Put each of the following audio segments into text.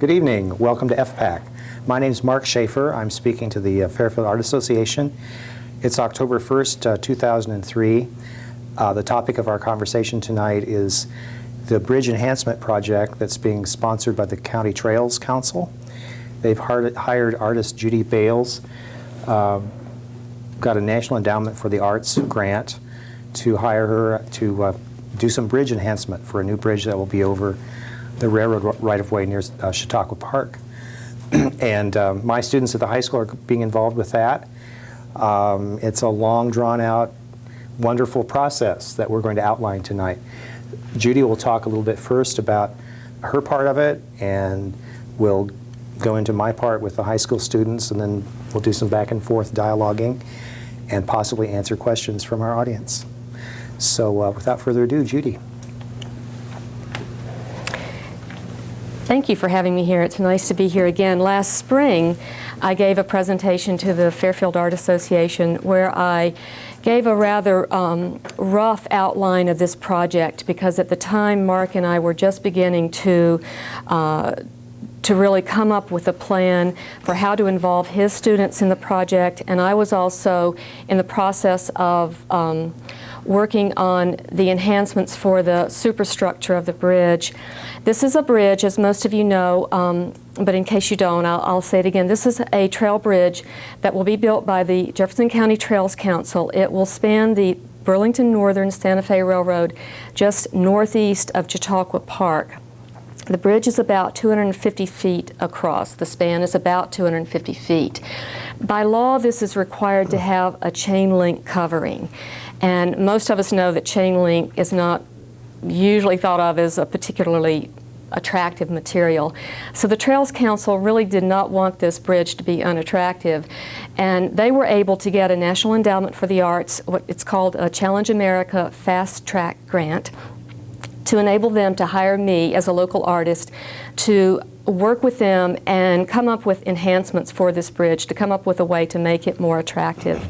Good evening. Welcome to FPAC. My name is Mark Shafer. I'm speaking to the Fairfield Art Association. It's October 1st, 2003. The topic of our conversation tonight is the bridge enhancement project that's being sponsored by the County Trails Council. They've hired artist Judy Bales, got a National Endowment for the Arts grant to hire her to do some bridge enhancement for a new bridge that will be over the railroad right-of-way near Chautauqua Park. And my students at the high school are being involved with that. It's a long, drawn-out, wonderful process that we're going to outline tonight. Judy will talk a little bit first about her part of it, and we'll go into my part with the high school students, and then we'll do some back and forth dialoguing and possibly answer questions from our audience. So without further ado, Judy. Thank you for having me here. It's nice to be here again. Last spring, I gave a presentation to the Fairfield Art Association where I gave a rather rough outline of this project, because at the time Mark and I were just beginning to really come up with a plan for how to involve his students in the project, and I was also in the process of working on the enhancements for the superstructure of the bridge. This is a bridge, as most of you know, but in case you don't, I'll say it again. This is a trail bridge that will be built by the Jefferson County Trails Council. It will span the Burlington Northern Santa Fe Railroad just northeast of Chautauqua Park. The bridge is about 250 feet across. The span is about 250 feet. By law, this is required to have a chain link covering. And most of us know that chain link is not usually thought of as a particularly attractive material. So the Trails Council really did not want this bridge to be unattractive, and they were able to get a National Endowment for the Arts, what it's called a Challenge America Fast Track Grant, to enable them to hire me as a local artist to work with them and come up with enhancements for this bridge, to come up with a way to make it more attractive.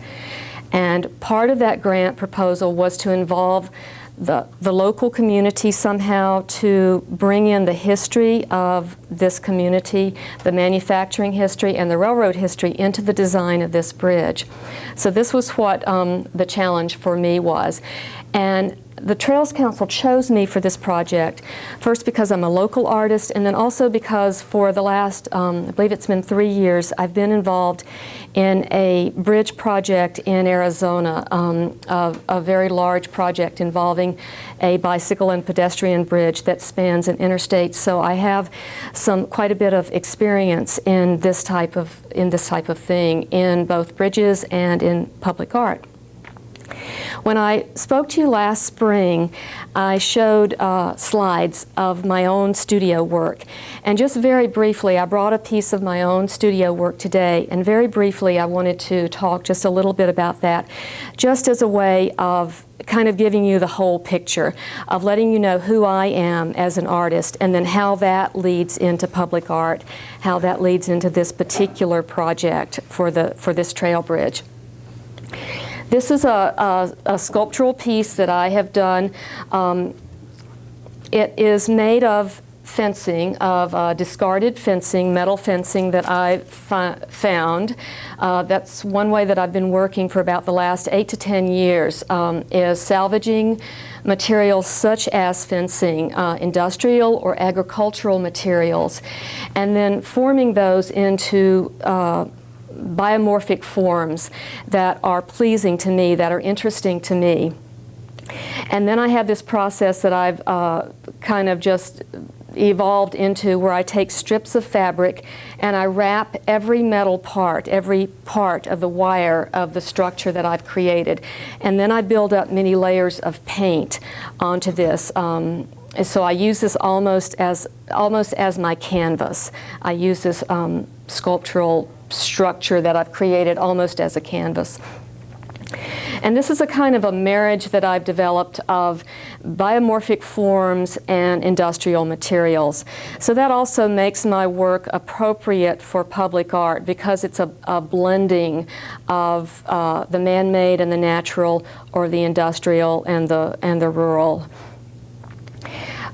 And part of that grant proposal was to involve the local community somehow, to bring in the history of this community, the manufacturing history and the railroad history into the design of this bridge. So this was what the challenge for me was. And the Trails Council chose me for this project, first because I'm a local artist, and then also because for the last, I believe it's been 3 years, I've been involved in a bridge project in Arizona, a very large project involving a bicycle and pedestrian bridge that spans an interstate. So I have quite a bit of experience in this type of thing, in both bridges and in public art. When I spoke to you last spring, I showed slides of my own studio work. And just very briefly, I brought a piece of my own studio work today, and very briefly I wanted to talk just a little bit about that, just as a way of kind of giving you the whole picture, of letting you know who I am as an artist, and then how that leads into public art, how that leads into this particular project for this trail bridge. This is a sculptural piece that I have done. It is made of fencing, of discarded fencing, metal fencing that I found. That's one way that I've been working for about the last 8 to 10 years, is salvaging materials such as fencing, industrial or agricultural materials, and then forming those into biomorphic forms that are pleasing to me, that are interesting to me. And then I have this process that I've kind of just evolved into, where I take strips of fabric and I wrap every metal part, every part of the wire of the structure that I've created. And then I build up many layers of paint onto this. So I use this almost as my canvas. I use this sculptural structure that I've created almost as a canvas. And this is a kind of a marriage that I've developed of biomorphic forms and industrial materials. So that also makes my work appropriate for public art, because it's a blending of the man-made and the natural, or the industrial and the rural.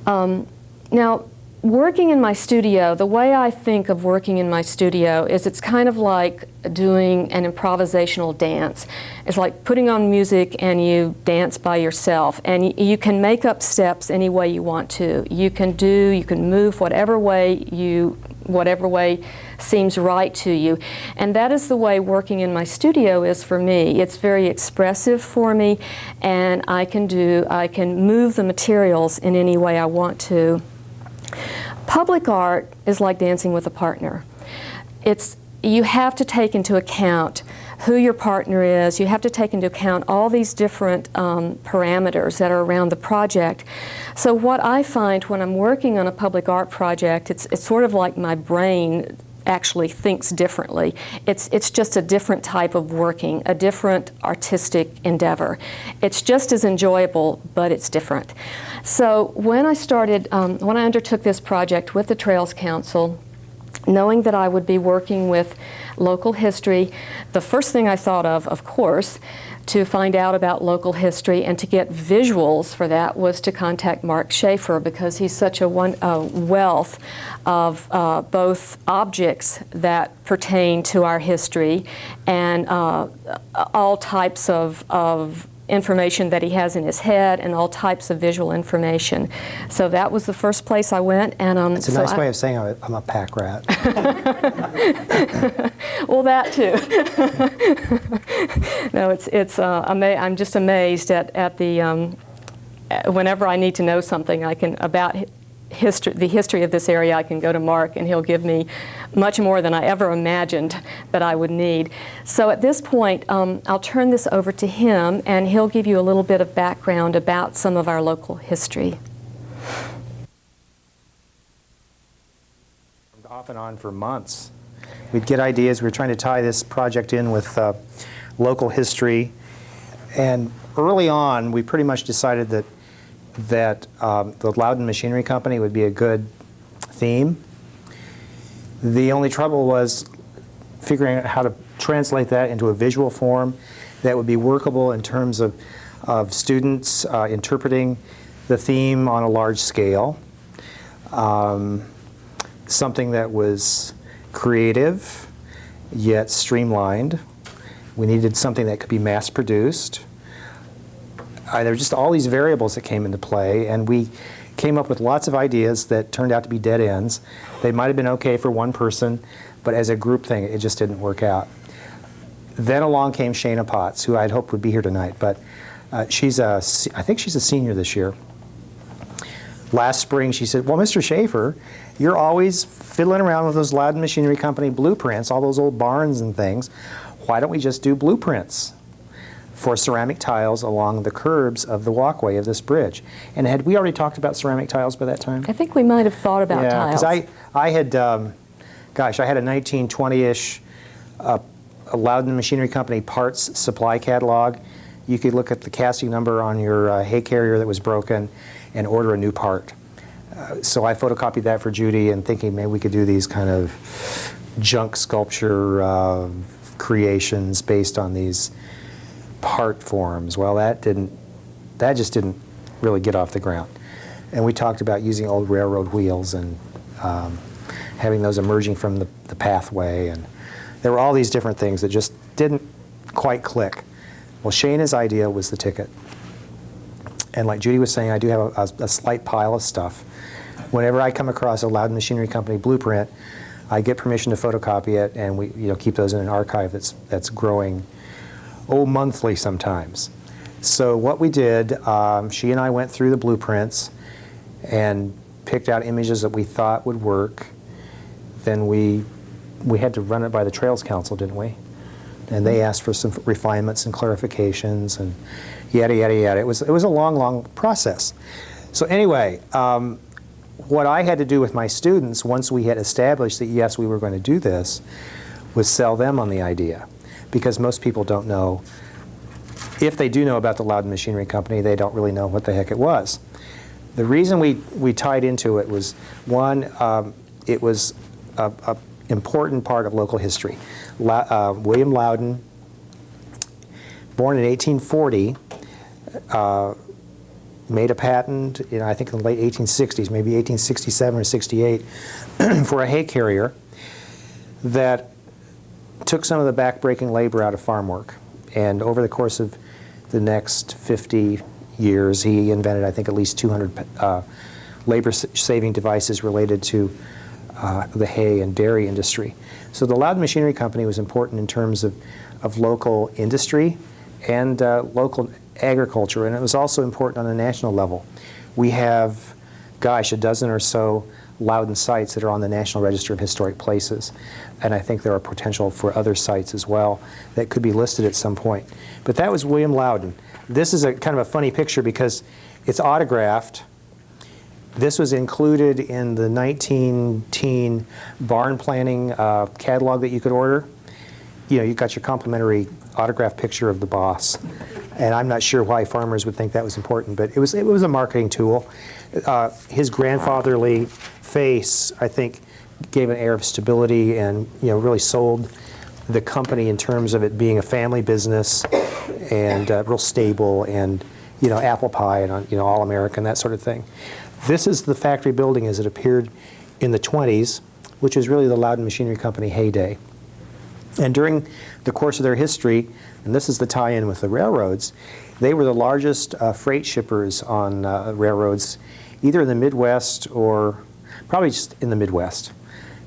Now, Working in my studio, the way I think of working in my studio is it's kind of like doing an improvisational dance. It's like putting on music and you dance by yourself, and you can make up steps any way you want to. You can move whatever way seems right to you. And that is the way working in my studio is for me. It's very expressive for me, and I can move the materials in any way I want to. Public art is like dancing with a partner. You have to take into account who your partner is. You have to take into account all these different parameters that are around the project. So what I find when I'm working on a public art project, it's sort of like my brain actually thinks differently. It's just a different type of working, a different artistic endeavor. It's just as enjoyable, but it's different. So when I undertook this project with the Trails Council, knowing that I would be working with local history, the first thing I thought of course, to find out about local history and to get visuals for that was to contact Mark Shafer, because he's such a wealth of both objects that pertain to our history and all types of information that he has in his head and all types of visual information. So that was the first place I went. And it's a nice way of saying I'm a pack rat. Well, that too. No, I'm just amazed at the whenever I need to know something about the history of this area, I can go to Mark and he'll give me much more than I ever imagined that I would need. So at this point, I'll turn this over to him and he'll give you a little bit of background about some of our local history. Off and on for months. We'd get ideas. We were trying to tie this project in with local history. And early on, we pretty much decided that the Louden Machinery Company would be a good theme. The only trouble was figuring out how to translate that into a visual form that would be workable in terms of students interpreting the theme on a large scale. Something that was creative, yet streamlined. We needed something that could be mass-produced. There were just all these variables that came into play, and we came up with lots of ideas that turned out to be dead ends. They might have been okay for one person, but as a group thing, it just didn't work out. Then along came Shana Potts, who I'd hoped would be here tonight, but I think she's a senior this year. Last spring, she said, well, Mr. Shafer, you're always fiddling around with those Louden Machinery Company blueprints, all those old barns and things. Why don't we just do blueprints for ceramic tiles along the curbs of the walkway of this bridge? And had we already talked about ceramic tiles by that time? I think we might have thought about tiles. Yeah, because I had, I had a 1920-ish Louden Machinery Company parts supply catalog. You could look at the casting number on your hay carrier that was broken and order a new part. So I photocopied that for Judy and thinking maybe we could do these kind of junk sculpture creations based on these part forms. Well, that just didn't really get off the ground. And we talked about using old railroad wheels and having those emerging from the pathway, and there were all these different things that just didn't quite click. Well, Shana's idea was the ticket. And like Judy was saying, I do have a slight pile of stuff. Whenever I come across a Louden Machinery Company blueprint, I get permission to photocopy it, and we keep those in an archive that's growing, monthly sometimes. So what we did, she and I went through the blueprints and picked out images that we thought would work. Then we had to run it by the Trails Council, didn't we? And they asked for some refinements and clarifications and yada, yada, yada. It was a long, long process. So anyway, what I had to do with my students, once we had established that, yes, we were going to do this, was sell them on the idea. Because most people don't know, if they do know about the Louden Machinery Company, they don't really know what the heck it was. The reason we tied into it was, one, it was an important part of local history. William Louden, born in 1840, made a patent, I think in the late 1860s, maybe 1867 or 68, for a hay carrier that took some of the back-breaking labor out of farm work. And over the course of the next 50 years, he invented, I think, at least 200 labor-saving devices related to the hay and dairy industry. So the Louden Machinery Company was important in terms of local industry and local agriculture, and it was also important on a national level. We have, gosh, a dozen or so Louden sites that are on the National Register of Historic Places, and I think there are potential for other sites as well that could be listed at some point. But that was William Louden. This is a kind of a funny picture because it's autographed. This was included in the 19-teen barn planning catalog that you could order. You got your complimentary autographed picture of the boss. And I'm not sure why farmers would think that was important, but it was a marketing tool. His grandfatherly face, I think, gave an air of stability and really sold the company in terms of it being a family business and real stable and apple pie and all American, that sort of thing. This is the factory building as it appeared in the 20s, which is really the Louden Machinery Company heyday. And during the course of their history, and this is the tie-in with the railroads, they were the largest freight shippers on railroads, either in the Midwest or probably just in the Midwest.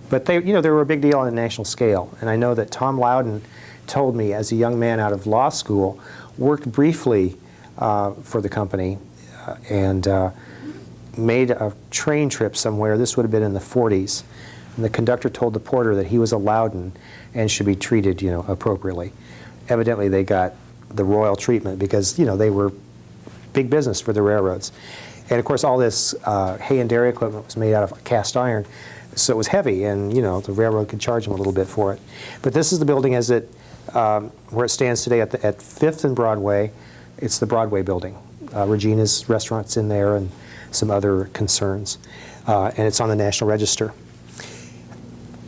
But they were a big deal on a national scale. And I know that Tom Louden told me, as a young man out of law school, worked briefly for the company and made a train trip somewhere. This would have been in the 40s. And the conductor told the porter that he was a Louden and should be treated, appropriately. Evidently, they got the royal treatment because, they were big business for the railroads. And of course, all this hay and dairy equipment was made out of cast iron, so it was heavy, and the railroad could charge them a little bit for it. But this is the building as it, where it stands today at 5th and Broadway. It's the Broadway building. Regina's restaurant's in there and some other concerns. And it's on the National Register.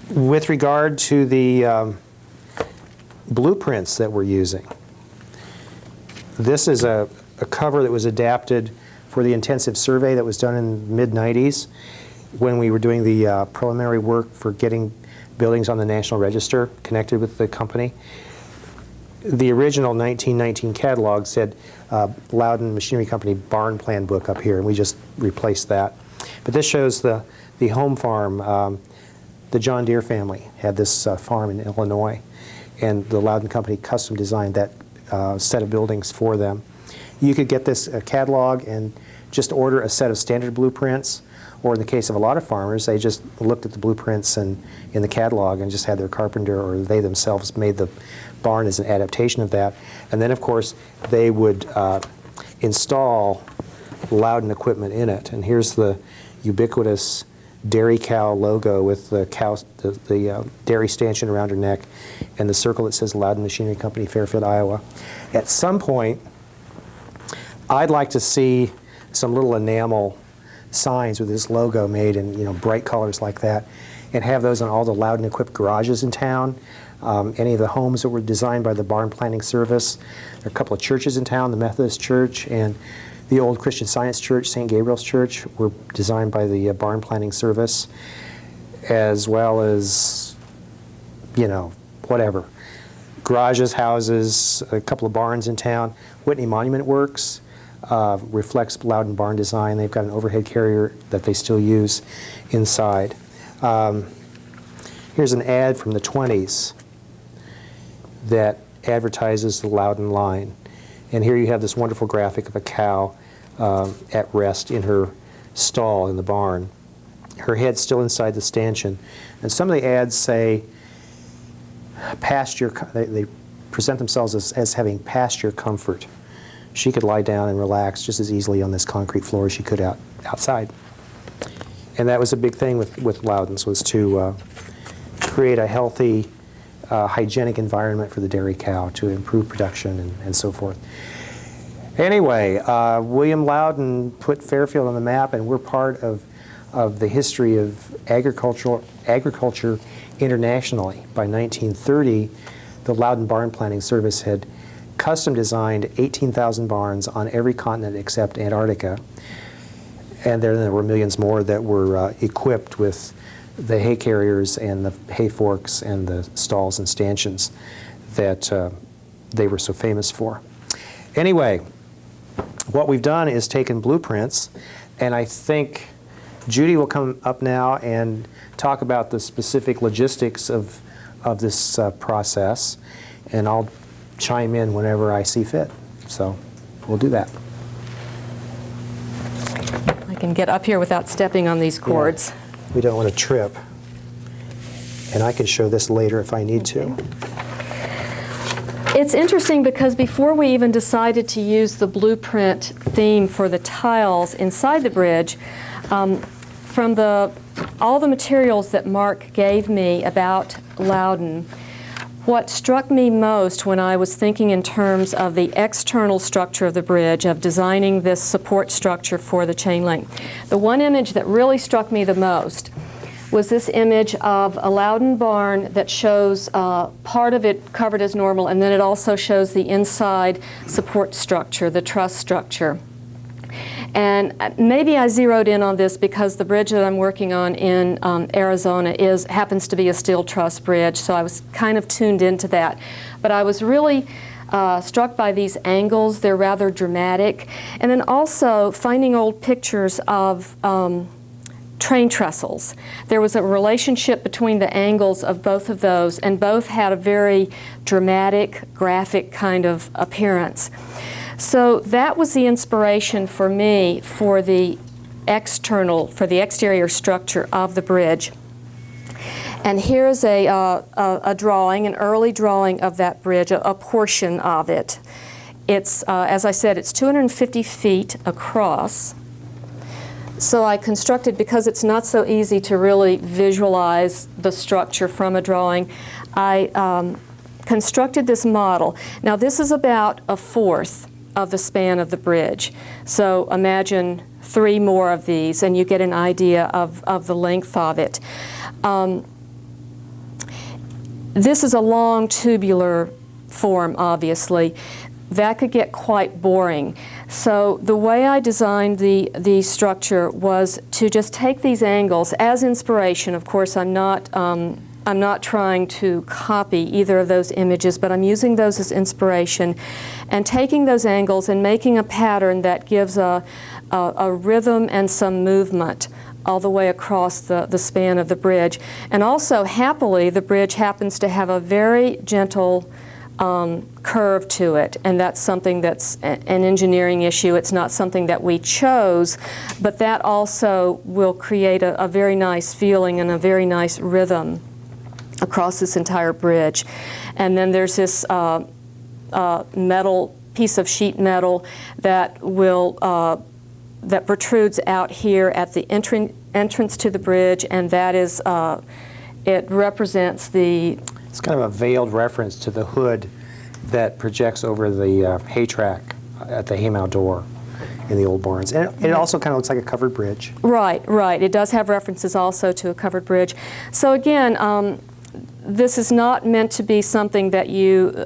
With regard to the blueprints that we're using, this is a cover that was adapted for the intensive survey that was done in the mid-90s when we were doing the preliminary work for getting buildings on the National Register connected with the company. The original 1919 catalog said Louden Machinery Company barn plan book up here, and we just replaced that. But this shows the home farm. The John Deere family had this farm in Illinois, and the Louden Company custom designed that set of buildings for them. You could get this catalog and just order a set of standard blueprints, or in the case of a lot of farmers, they just looked at the blueprints and in the catalog and just had their carpenter or they themselves made the barn as an adaptation of that. And then, of course, they would install Louden equipment in it. And here's the ubiquitous dairy cow logo with the cow, the dairy stanchion around her neck, and the circle that says Louden Machinery Company, Fairfield, Iowa. At some point, I'd like to see some little enamel signs with this logo made in bright colors like that, and have those on all the Louden equipped garages in town. Any of the homes that were designed by the Barn Planning Service. There are a couple of churches in town, the Methodist Church and the old Christian Science Church, St. Gabriel's Church, were designed by the Barn Planning Service, as well as, whatever. Garages, houses, a couple of barns in town. Whitney Monument Works reflects Louden barn design. They've got an overhead carrier that they still use inside. Here's an ad from the 20s that advertises the Louden line. And here you have this wonderful graphic of a cow at rest in her stall in the barn. Her head's still inside the stanchion. And some of the ads say pasture, they present themselves as having pasture comfort. She could lie down and relax just as easily on this concrete floor as she could outside. And that was a big thing with Loudens, was to create a healthy, hygienic environment for the dairy cow to improve production and so forth. Anyway, William Louden put Fairfield on the map, and we're part of the history of agriculture internationally. By 1930, the Louden Barn Planning Service had custom designed 18,000 barns on every continent except Antarctica. And then there were millions more that were equipped with the hay carriers and the hay forks and the stalls and stanchions that they were so famous for. Anyway, what we've done is taken blueprints, and I think Judy will come up now and talk about the specific logistics of this process, and I'll chime in whenever I see fit. So we'll do that. I can get up here without stepping on these cords. Yeah, we don't want to trip. And I can show this later if I need to. It's interesting because before we even decided to use the blueprint theme for the tiles inside the bridge, from all the materials that Mark gave me about Louden, what struck me most when I was thinking in terms of the external structure of the bridge, of designing this support structure for the chain link, the one image that really struck me the most was this image of a Louden barn that shows part of it covered as normal, and then it also shows the inside support structure, the truss structure. And maybe I zeroed in on this because the bridge that I'm working on in Arizona happens to be a steel truss bridge, so I was kind of tuned into that. But I was really struck by these angles. They're rather dramatic. And then also finding old pictures of train trestles. There was a relationship between the angles of both of those, and both had a very dramatic, graphic kind of appearance. So that was the inspiration for me for the exterior structure of the bridge. And here's a drawing, an early drawing of that bridge, a portion of it. It's, as I said, it's 250 feet across. So I constructed, because it's not so easy to really visualize the structure from a drawing, I constructed this model. Now this is about 1/4 of the span of the bridge. So imagine 3 more of these and you get an idea of the length of it. This is a long tubular form, obviously. That could get quite boring. So the way I designed the structure was to just take these angles as inspiration. Of course, I'm not trying to copy either of those images, but I'm using those as inspiration and taking those angles and making a pattern that gives a rhythm and some movement all the way across the span of the bridge. And also, happily, the bridge happens to have a very gentle curve to it, and that's something that's an engineering issue. It's not something that we chose, but that also will create a very nice feeling and a very nice rhythm across this entire bridge. And then there's this metal piece of sheet metal that that protrudes out here at the entrance to the bridge, and that is it represents the. It's kind of a veiled reference to the hood that projects over the hay track at the haymow door in the old barns. And it also kind of looks like a covered bridge. Right, right. It does have references also to a covered bridge. So again, this is not meant to be something that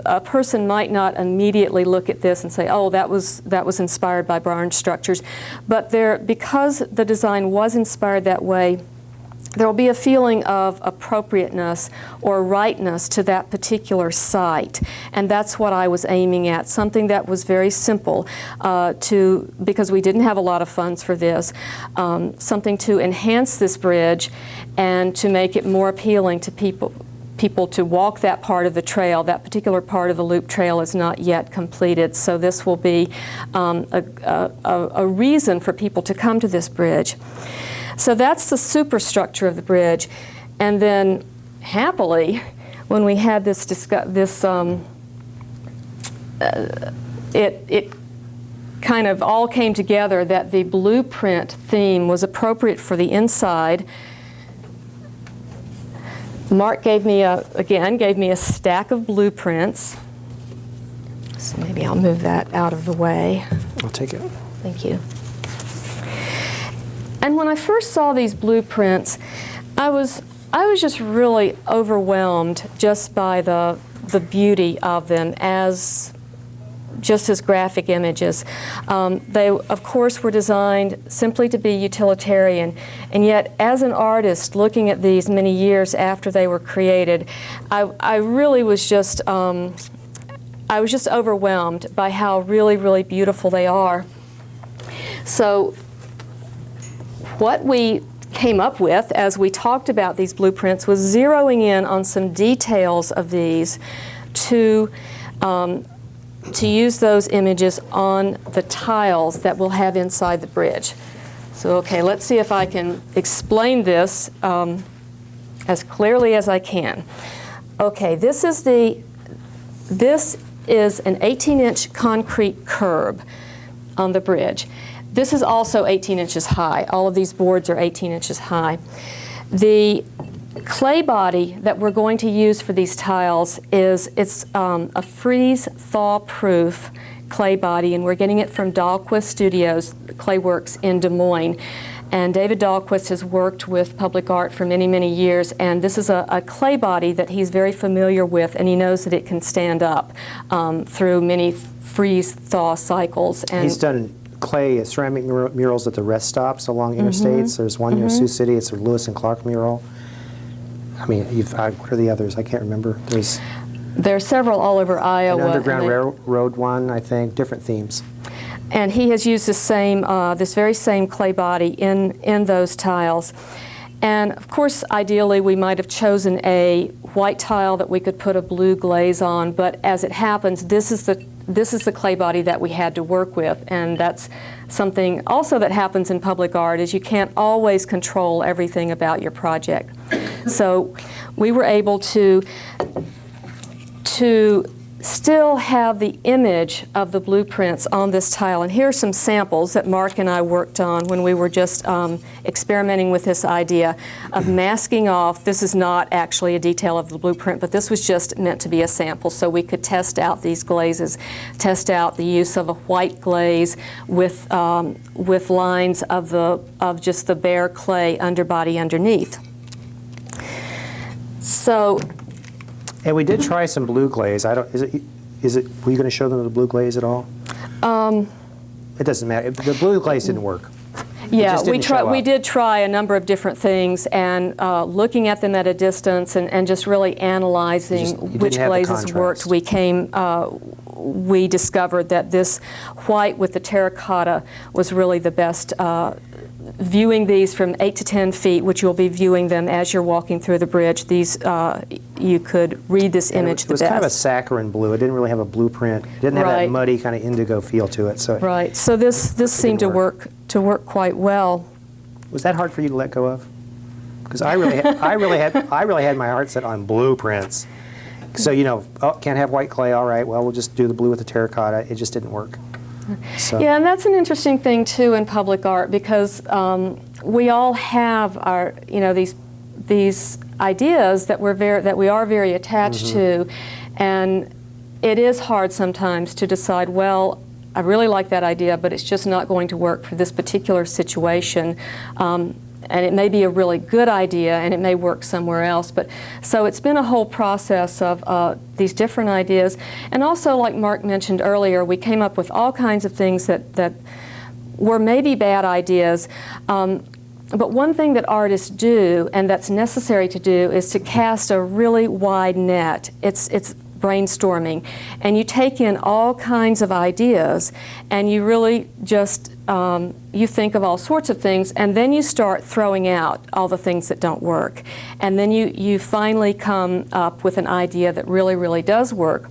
a person might not immediately look at this and say, oh, that was inspired by barn structures. But because the design was inspired that way, there will be a feeling of appropriateness or rightness to that particular site. And that's what I was aiming at, something that was very simple because we didn't have a lot of funds for this, something to enhance this bridge and to make it more appealing to people to walk that part of the trail. That particular part of the loop trail is not yet completed, so this will be a reason for people to come to this bridge. So that's the superstructure of the bridge. And then, happily, when we had it kind of all came together that the blueprint theme was appropriate for the inside. Mark gave me a stack of blueprints. So maybe I'll move that out of the way. I'll take it. Thank you. And when I first saw these blueprints, I was just really overwhelmed just by the beauty of them as just as graphic images. They, of course, were designed simply to be utilitarian, and yet, as an artist, looking at these many years after they were created, I really was just, I was just overwhelmed by how really, really beautiful they are. So, what we came up with as we talked about these blueprints was zeroing in on some details of these to use those images on the tiles that we'll have inside the bridge. So, okay, let's see if I can explain this as clearly as I can. Okay, this is an 18-inch concrete curb on the bridge. This is also 18 inches high. All of these boards are 18 inches high. The clay body that we're going to use for these tiles is a freeze-thaw-proof clay body, and we're getting it from Dahlquist Studios, Clay Works in Des Moines. And David Dahlquist has worked with public art for many, many years, and this is a clay body that he's very familiar with, and he knows that it can stand up through many freeze-thaw cycles. And he's done clay ceramic murals at the rest stops along interstates. There's one near Sioux City. It's a Lewis and Clark mural. I mean, what are the others? I can't remember. There are several all over Iowa. An Underground Railroad one, I think, different themes. And he has used this very same clay body in those tiles. And of course, ideally, we might have chosen a white tile that we could put a blue glaze on, but as it happens, this is the clay body that we had to work with, and that's something also that happens in public art, is you can't always control everything about your project. So we were able to still have the image of the blueprints on this tile. And here are some samples that Mark and I worked on when we were just experimenting with this idea of masking off. This is not actually a detail of the blueprint, but this was just meant to be a sample so we could test out these glazes, test out the use of a white glaze with lines of just the bare clay underbody underneath. So. And we did try some blue glaze. Were you going to show them the blue glaze at all? It doesn't matter. The blue glaze didn't work. Yeah, we did try a number of different things, and looking at them at a distance and just really analyzing which glazes worked, we discovered that this white with the terracotta was really the best. Viewing these from 8 to 10 feet, which you'll be viewing them as you're walking through the bridge, these you could read this image the best. It was kind of a saccharine blue. It didn't really have a blueprint. It didn't have that muddy kind of indigo feel to it. So right. So this seemed to work quite well. Was that hard for you to let go of? Because I really had my heart set on blueprints. So can't have white clay. All right. Well, we'll just do the blue with the terracotta. It just didn't work. So. Yeah, and that's an interesting thing too in public art, because we all have our, these ideas that we are very attached to, and it is hard sometimes to decide, well, I really like that idea, but it's just not going to work for this particular situation. And it may be a really good idea, and it may work somewhere else. But so it's been a whole process of these different ideas, and also, like Mark mentioned earlier, we came up with all kinds of things that were maybe bad ideas. But one thing that artists do, and that's necessary to do, is to cast a really wide net. It's brainstorming, and you take in all kinds of ideas, and you really just you think of all sorts of things, and then you start throwing out all the things that don't work, and then you finally come up with an idea that really, really does work.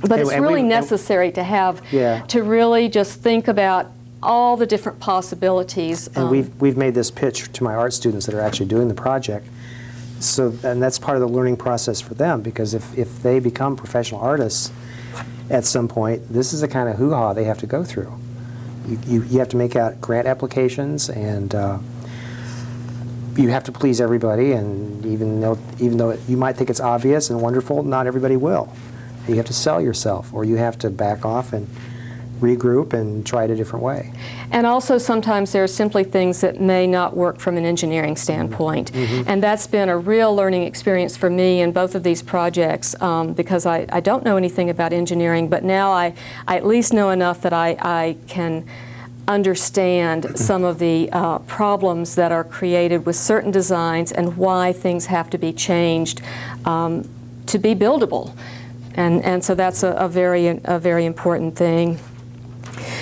But it's really necessary to have to really just think about all the different possibilities. And we've made this pitch to my art students that are actually doing the project. So, and that's part of the learning process for them, because if they become professional artists at some point, this is the kind of hoo-ha they have to go through. You have to make out grant applications, and you have to please everybody, and even though you might think it's obvious and wonderful, not everybody will. You have to sell yourself, or you have to back off and regroup and try it a different way. And also sometimes there are simply things that may not work from an engineering standpoint. And that's been a real learning experience for me in both of these projects because I don't know anything about engineering, but now I at least know enough that I can understand some of the problems that are created with certain designs and why things have to be changed to be buildable. And so that's a very important thing.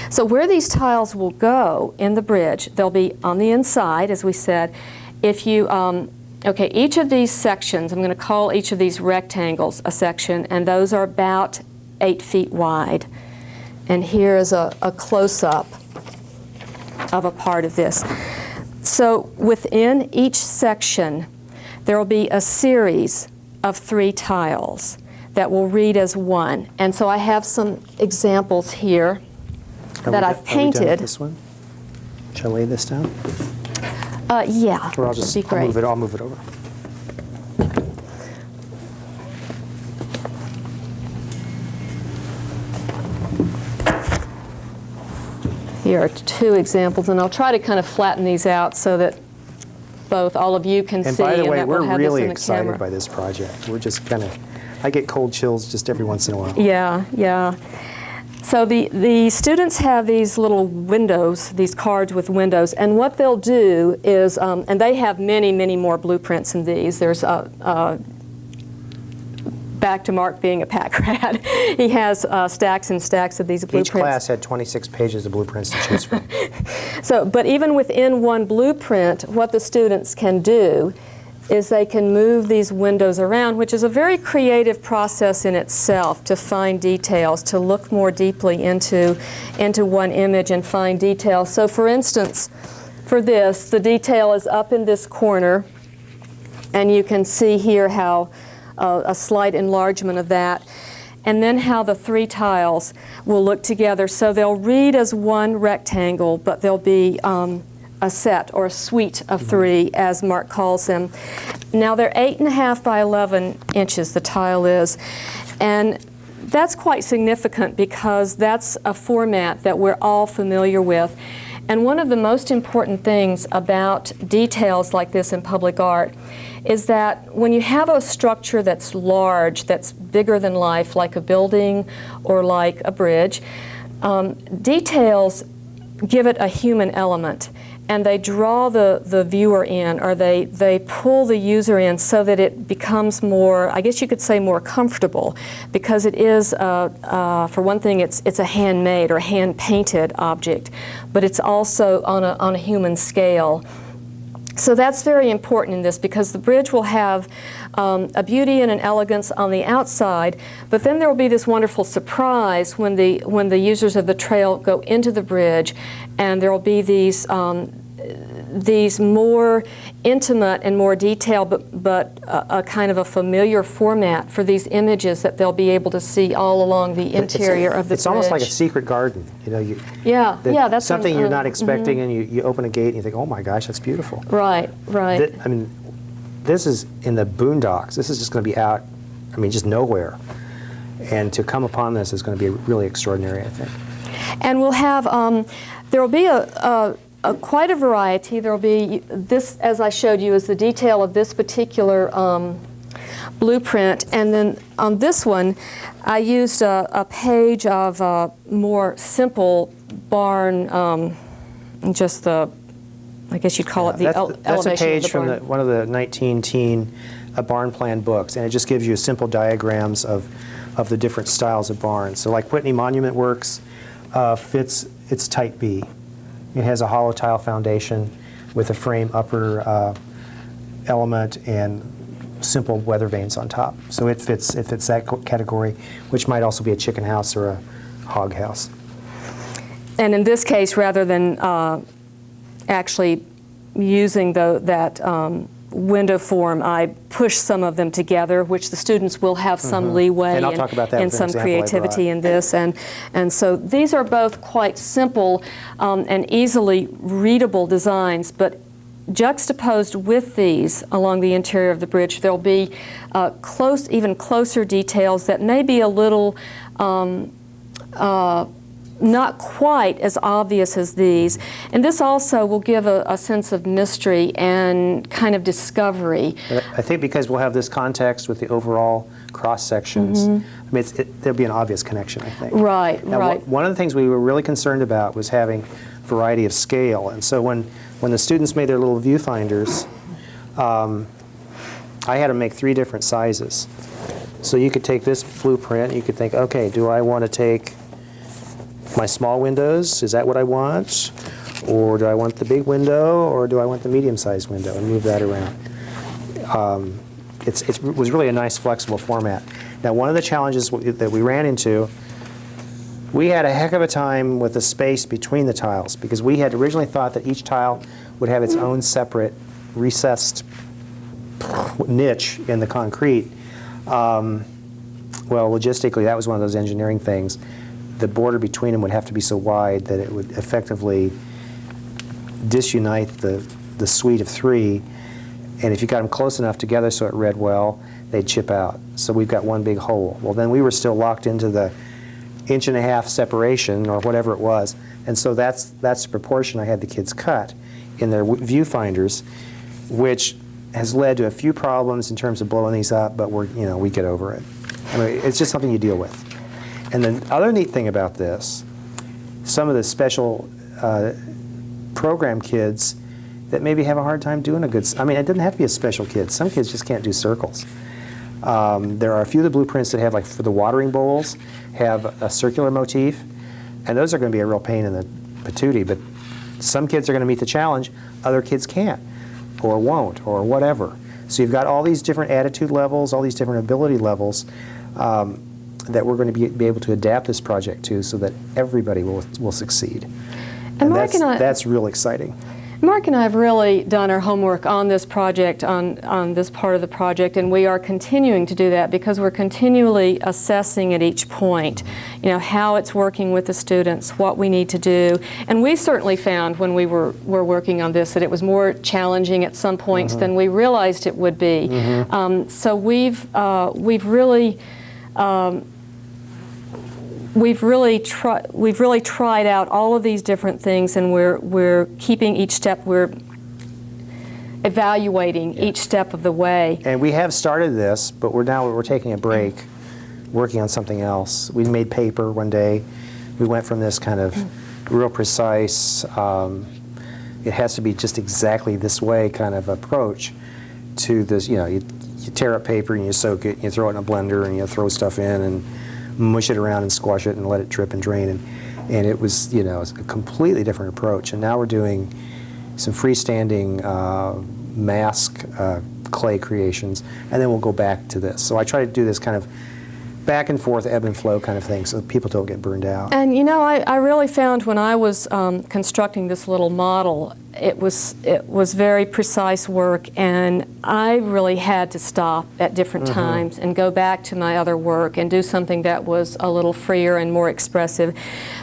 So where these tiles will go in the bridge, they'll be on the inside, as we said. If you, okay, each of these sections, I'm going to call each of these rectangles a section, and those are about 8 feet wide. And here is a close-up of a part of this. So within each section, there will be a series of 3 tiles that will read as one. And so I have some examples here that I've painted. Are we done with this one? Shall I lay this down? Yeah, Or I'll just that'd be great. I'll move it over. Here are 2 examples, and I'll try to kind of flatten these out so that both all of you can And see. by the way, that we'll we're have really this in the excited camera. by this project. We're just kind of, I get cold chills just every once in a while. Yeah, yeah. So the students have these little windows, these cards with windows, and what they'll do is, and they have many, many more blueprints than these. There's back to Mark being a pack rat. He has stacks and stacks of these blueprints. Each class had 26 pages of blueprints to choose from. So, but even within one blueprint, what the students can do is they can move these windows around, which is a very creative process in itself to find details, to look more deeply into one image and find details. So for instance, for this, the detail is up in this corner, and you can see here how a slight enlargement of that, and then how the 3 tiles will look together. So they'll read as one rectangle, but they'll be a set or a suite of 3, as Mark calls them. Now they're 8.5 by 11 inches, the tile is, and that's quite significant because that's a format that we're all familiar with. And one of the most important things about details like this in public art is that when you have a structure that's large, that's bigger than life, like a building or like a bridge, details give it a human element, and they draw the viewer in, or they pull the user in so that it becomes more, I guess you could say, more comfortable, because it is, for one thing, it's a handmade or hand-painted object, but it's also on a human scale. So that's very important in this, because the bridge will have a beauty and an elegance on the outside, but then there will be this wonderful surprise when the users of the trail go into the bridge, and there will be these more intimate and more detailed, but a kind of a familiar format for these images that they'll be able to see all along the interior of the bridge. It's almost like a secret garden, you know. That's something you're not expecting, and you open a gate and you think, oh my gosh, that's beautiful. Right. I mean, this is in the boondocks. This is just going to be out, I mean, just nowhere. And to come upon this is going to be really extraordinary, I think. And we'll have, there will be quite a variety. There will be, this, as I showed you, is the detail of this particular blueprint. And then on this one, I used a page of more simple barn, just the, I guess you'd call it the elevation That's a page of the barn. from one of the 19-teen barn plan books, and it just gives you simple diagrams of the different styles of barns. So like Whitney Monument Works fits its type B. It has a hollow tile foundation with a frame upper element and simple weather vanes on top. So it fits that category, which might also be a chicken house or a hog house. And in this case, rather than actually using that window form, I push some of them together, which the students will have some leeway and I'll talk about that and with an some example I creativity brought. in this. And so these are both quite simple and easily readable designs, but juxtaposed with these along the interior of the bridge, there'll be even closer details that may be a little not quite as obvious as these. And this also will give a sense of mystery and kind of discovery. I think because we'll have this context with the overall cross sections, I mean, there'll be an obvious connection, I think. Right, now, right. One of the things we were really concerned about was having variety of scale. And so when the students made their little viewfinders, I had to make 3 different sizes. So you could take this blueprint, you could think, okay, do I want to take my small windows? Is that what I want? Or do I want the big window? Or do I want the medium-sized window? And move that around. It was really a nice, flexible format. Now, one of the challenges that we ran into, we had a heck of a time with the space between the tiles, because we had originally thought that each tile would have its own separate recessed niche in the concrete. Well, logistically, that was one of those engineering things. The border between them would have to be so wide that it would effectively disunite the suite of 3. And if you got them close enough together so it read well, they'd chip out. So we've got one big hole. Well, then we were still locked into the 1.5" separation, or whatever it was. And so that's the proportion I had the kids cut in their viewfinders, which has led to a few problems in terms of blowing these up, but we get over it. I mean, it's just something you deal with. And the other neat thing about this, some of the special program kids that maybe have a hard time doing it doesn't have to be a special kid. Some kids just can't do circles. There are a few of the blueprints that have, like for the watering bowls, have a circular motif, and those are going to be a real pain in the patootie, but some kids are going to meet the challenge, other kids can't, or won't, or whatever. So you've got all these different attitude levels, all these different ability levels that we're going to be able to adapt this project to, so that everybody will succeed. And that's real exciting. Mark and I have really done our homework on this project, on this part of the project, and we are continuing to do that because we're continually assessing at each point, how it's working with the students, what we need to do. And we certainly found when we were working on this that it was more challenging at some points than we realized it would be. So we've really tried out all of these different things, and we're keeping each step. We're evaluating each step of the way. And we have started this, but we're taking a break, working on something else. We made paper one day. We went from this kind of real precise, it has to be just exactly this way kind of approach to this. You tear up paper and you soak it, and you throw it in a blender, and you throw stuff in and mush it around and squash it and let it drip and drain, and it was a completely different approach. And now we're doing some freestanding mask clay creations, and then we'll go back to this. So I try to do this kind of back and forth, ebb and flow kind of thing, so that people don't get burned out. And I really found when I was constructing this little model, it was very precise work, and I really had to stop at different times and go back to my other work and do something that was a little freer and more expressive.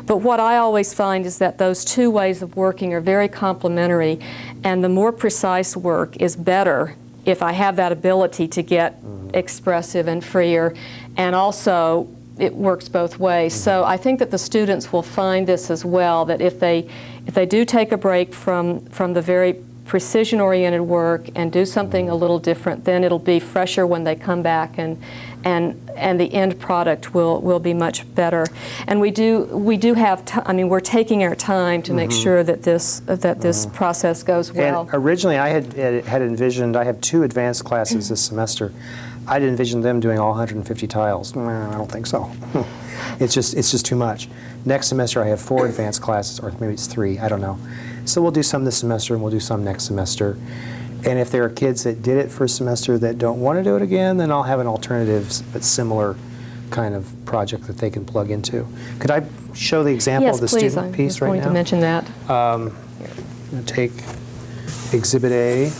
But what I always find is that those two ways of working are very complementary, and the more precise work is better if I have that ability to get expressive and freer, and also it works both ways. So I think that the students will find this as well, that if they do take a break from the very precision-oriented work and do something a little different, then it'll be fresher when they come back, and the end product will be much better. And we do have we're taking our time to make sure that this process goes well. And originally I had envisioned, I have 2 advanced classes this semester. I'd envisioned them doing all 150 tiles. I don't think so. It's just too much. Next semester I have 4 advanced classes, or maybe it's 3, I don't know. So we'll do some this semester and we'll do some next semester. And if there are kids that did it first semester that don't want to do it again, then I'll have an alternative but similar kind of project that they can plug into. Could I show the example of the student piece right now? Yes, please. I'm going to mention that. I'm going to take Exhibit A.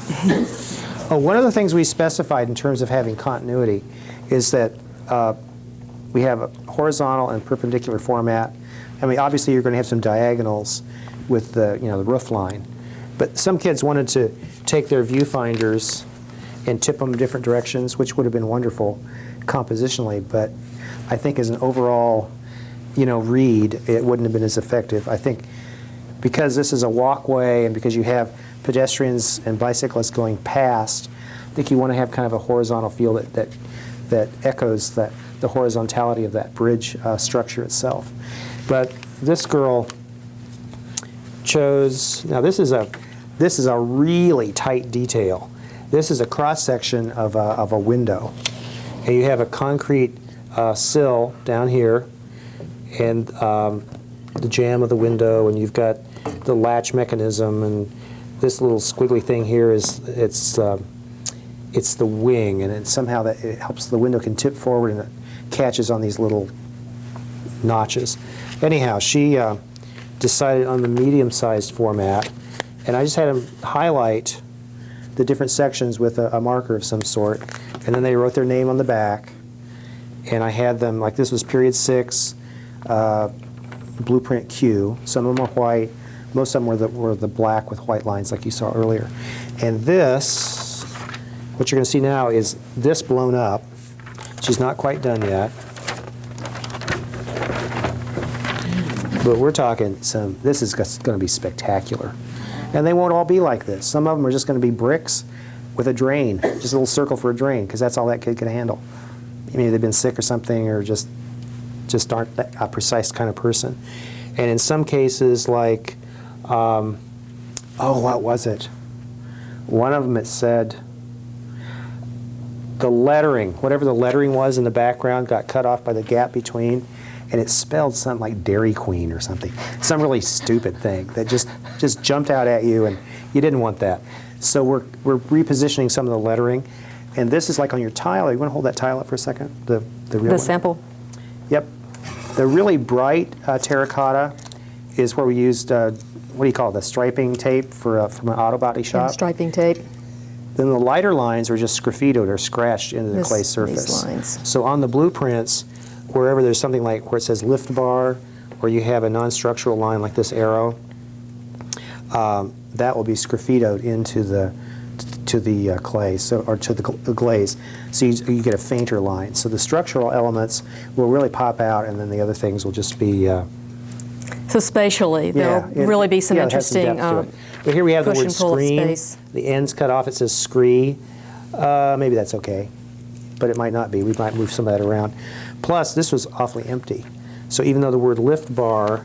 One of the things we specified in terms of having continuity is that we have a horizontal and perpendicular format. Obviously you're going to have some diagonals with the roof line, but some kids wanted to take their viewfinders and tip them different directions, which would have been wonderful compositionally, but I think as an overall read, it wouldn't have been as effective. I think because this is a walkway and because you have pedestrians and bicyclists going past, I think you want to have kind of a horizontal feel that echoes the horizontality of that bridge structure itself. But this girl chose, now this is a really tight detail. This is a cross section of a window, and you have a concrete sill down here, and the jamb of the window, and you've got the latch mechanism, and this little squiggly thing here it's the wing, and somehow it helps the window can tip forward, and it catches on these little notches. Anyhow, she decided on the medium-sized format, and I just had them highlight the different sections with a marker of some sort, and then they wrote their name on the back, and I had them, like this was period 6, blueprint Q. Some of them are white, most of them were the black with white lines like you saw earlier. And this, what you're going to see now is this blown up. She's not quite done yet. But we're talking this is going to be spectacular. And they won't all be like this. Some of them are just going to be bricks with a drain, just a little circle for a drain, because that's all that kid can handle. Maybe they've been sick or something, or just aren't a precise kind of person. And in some cases, like, what was it? One of them, it said, the lettering, whatever the lettering was in the background, got cut off by the gap between, and it spelled something like Dairy Queen or something. Some really stupid thing that just jumped out at you, and you didn't want that. So we're repositioning some of the lettering, and this is like on your tile. You want to hold that tile up for a second? The real one? sample. Yep. The really bright terracotta is where we used, what do you call it, the striping tape from an auto body shop. And striping tape. Then the lighter lines are just sgraffitoed or scratched into the clay surface. These lines. So on the blueprints, wherever there's something like where it says lift bar, or you have a non-structural line like this arrow, that will be sgraffitoed into the clay, or to the glaze, so you get a fainter line. So the structural elements will really pop out, and then the other things will just be. So spatially, there'll really be some interesting. But here we have the push word and pull of screen. space. The end's cut off. It says scree. Maybe that's okay, but it might not be. We might move some of that around. Plus, this was awfully empty. So even though the word lift bar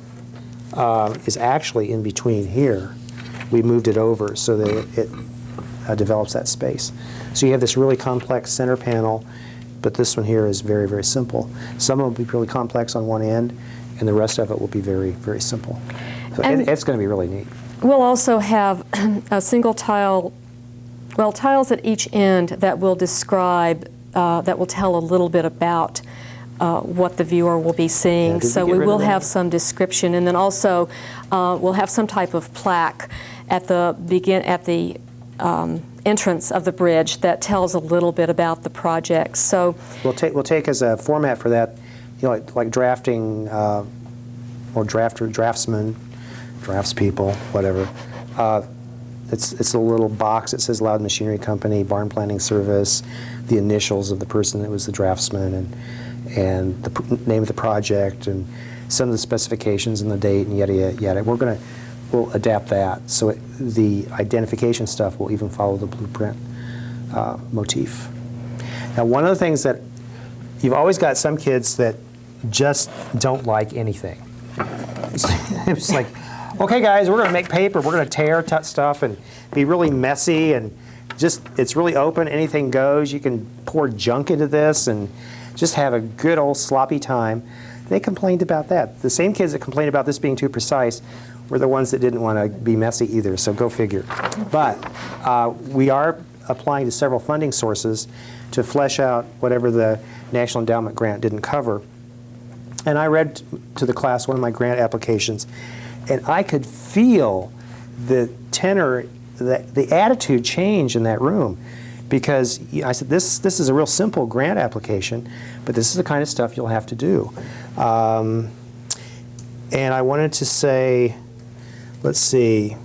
is actually in between here, we moved it over so that it develops that space. So you have this really complex center panel, but this one here is very, very simple. Some of it will be really complex on one end, and the rest of it will be very, very simple. So it's going to be really neat. We'll also have a single tile, tiles at each end that will describe, that will tell a little bit about what the viewer will be seeing. So we will have some description, and then also we'll have some type of plaque at the entrance of the bridge that tells a little bit about the project. So we'll take as a format for that, like drafting or draftsmen, draftspeople, whatever. It's a little box that says Louden Machinery Company, Barn Planning Service, the initials of the person that was the draftsman, and the name of the project, and some of the specifications and the date, and yada, yada, yada. We'll adapt that, so the identification stuff will even follow the blueprint motif. Now, one of the things that you've always got some kids that just don't like anything. It's like, okay, guys, we're going to make paper. We're going to tear stuff and be really messy, and it's really open. Anything goes. You can pour junk into this and just have a good old sloppy time. They complained about that. The same kids that complained about this being too precise were the ones that didn't want to be messy either, so go figure. But we are applying to several funding sources to flesh out whatever the National Endowment grant didn't cover. And I read to the class one of my grant applications, and I could feel the tenor, the attitude change in that room, because I said, this is a real simple grant application, but this is the kind of stuff you'll have to do. And I wanted to say, let's see,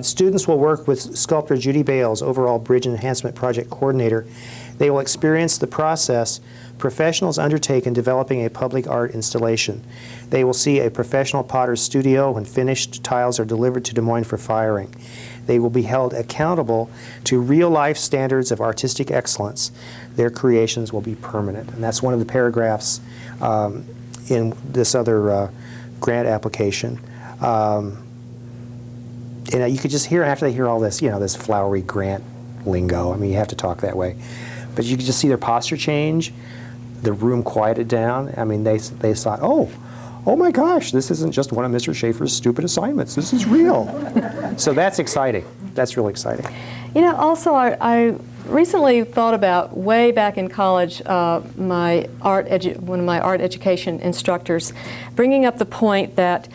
students will work with sculptor Judy Bales, overall bridge enhancement project coordinator. They will experience the process professionals undertake in developing a public art installation. They will see a professional potter's studio when finished tiles are delivered to Des Moines for firing. They will be held accountable to real-life standards of artistic excellence. Their creations will be permanent. And that's one of the paragraphs in this other grant application. And you could just hear, after they hear all this, this flowery grant lingo, I mean, you have to talk that way. But you could just see their posture change, the room quieted down. I mean, they thought, oh my gosh, this isn't just one of Mr. Shafer's stupid assignments. This is real. So that's exciting. That's really exciting. Also, I recently thought about, way back in college, one of my art education instructors, bringing up the point that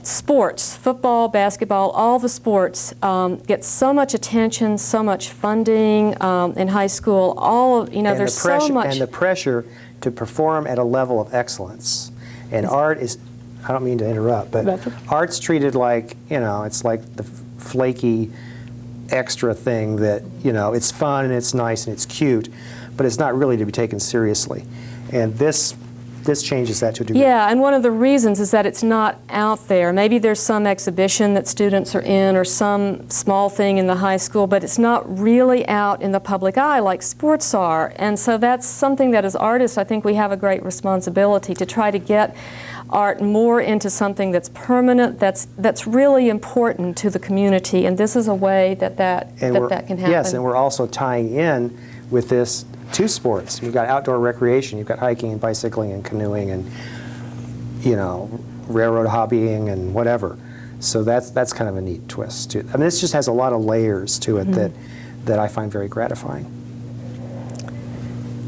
sports, football, basketball, all the sports get so much attention, so much funding in high school. There's so much. And the pressure to perform at a level of excellence. And art is, I don't mean to interrupt, but art's treated like, it's like the flaky extra thing that, it's fun and it's nice and it's cute, but it's not really to be taken seriously. And this changes that to a degree. Yeah, and one of the reasons is that it's not out there. Maybe there's some exhibition that students are in or some small thing in the high school, but it's not really out in the public eye like sports are. And so that's something that as artists, I think we have a great responsibility to try to get art more into something that's permanent, that's really important to the community. And this is a way that can happen. Yes, and we're also tying in with this to sports. You've got outdoor recreation, you've got hiking and bicycling and canoeing and, railroad hobbying and whatever. So that's kind of a neat twist too. I mean, this just has a lot of layers to it that I find very gratifying.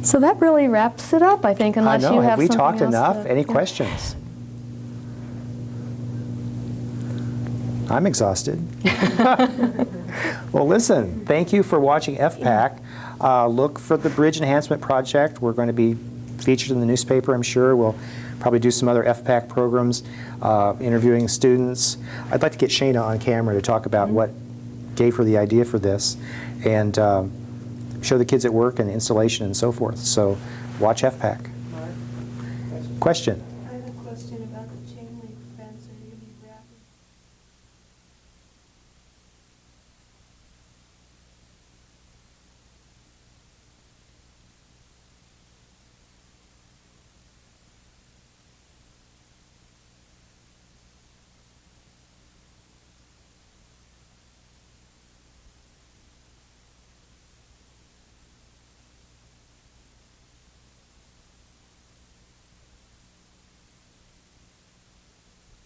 So that really wraps it up, I think, unless you have we something talked else enough? Any questions? I'm exhausted. Well, listen, thank you for watching FPAC. Look for the Bridge Enhancement Project. We're going to be featured in the newspaper, I'm sure. We'll probably do some other FPAC programs, interviewing students. I'd like to get Shana on camera to talk about what gave her the idea for this and show the kids at work and installation and so forth. So watch FPAC. Question?